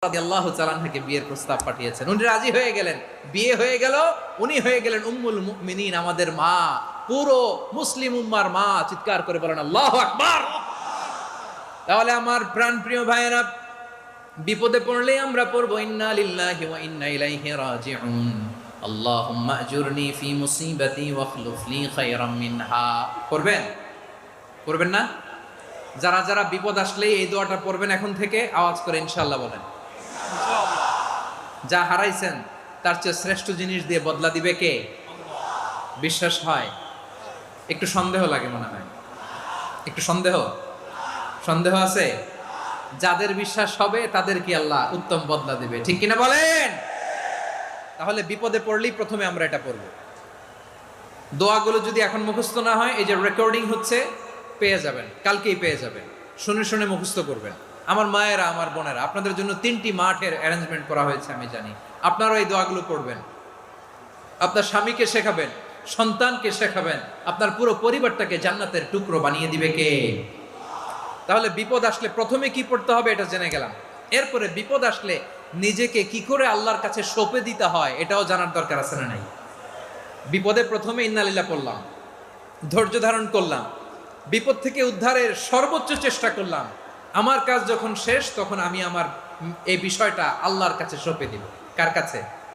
রাদিয়াল্লাহু তাআলা আনহাকে বিয়ের প্রস্তাব পাঠিয়েছেন, উনি রাজি হয়ে গেলেন, বিয়ে হয়ে গেল, উনি হয়ে গেলেন উম্মুল মুমিনিন, আমাদের মা, পুরো মুসলিম উম্মার মা। চিৎকার করে বলেন আল্লাহু আকবার। তাহলে আমার প্রাণপ্রিয় ভাইয়েরা, বিপদে পড়লে আমরা পড়বো ইন্না লিল্লাহি ওয়া ইন্না ইলাইহি রাজিউন, আল্লাহুম্মা আজুরনি ফি মুসিবাতি ওয়াখলুফ লি খায়রাম মিনহা। পড়বেন? পড়বেন না? যারা যারা বিপদ আসলে এই দোয়াটা পড়বেন এখন থেকে, আওয়াজ করে ইনশাআল্লাহ বলেন। যা হারাইছেন তার চেয়ে শ্রেষ্ঠ জিনিস দিয়ে বদলা দিবে কে? বিশ্বাস হয়? একটু সন্দেহ লাগে মনে হয়, একটু সন্দেহ সন্দেহ আছে? যাদের বিশ্বাস হবে তাদের কি আল্লাহ উত্তম বদলা দিবে, ঠিক কিনা বলেন? তাহলে বিপদে পড়লেই প্রথমে আমরা এটা পড়ব। দোয়াগুলো যদি এখন মুখস্থ না হয়, এই যে রেকর্ডিং হচ্ছে, পেয়ে যাবেন, কালকেই পেয়ে যাবেন। শুনে শুনে মুখস্থ করবেন। আমার মায়েরা, আমার বোনেরা, আপনাদের জন্য 3টি মাঠের অ্যারেঞ্জমেন্ট করা হয়েছে, আমি জানি। আপনারাও এই দোয়াগুলো পড়বেন, আপনার স্বামীকে শেখাবেন, সন্তানকে শেখাবেন, আপনার পুরো পরিবারটাকে জান্নাতের টুকরো বানিয়ে দিবে কে? তাহলে বিপদ আসলে প্রথমে কি পড়তে হবে এটা জেনে গেলাম। এরপরে বিপদ আসলে নিজেকে কি করে আল্লাহর কাছে সঁপে দিতে হয় এটাও জানার দরকার আছে না নাই? বিপদে প্রথমে ইন্নালিল্লাহ পড়লাম, ধৈর্য ধারণ করলাম, বিপদ থেকে উদ্ধারের সর্বোচ্চ চেষ্টা করলাম। আমার কাজ যখন শেষ, তখন আমি আমার এই বিষয়টা আল্লাহর কাছে সঁপে দিব। কার কাছে?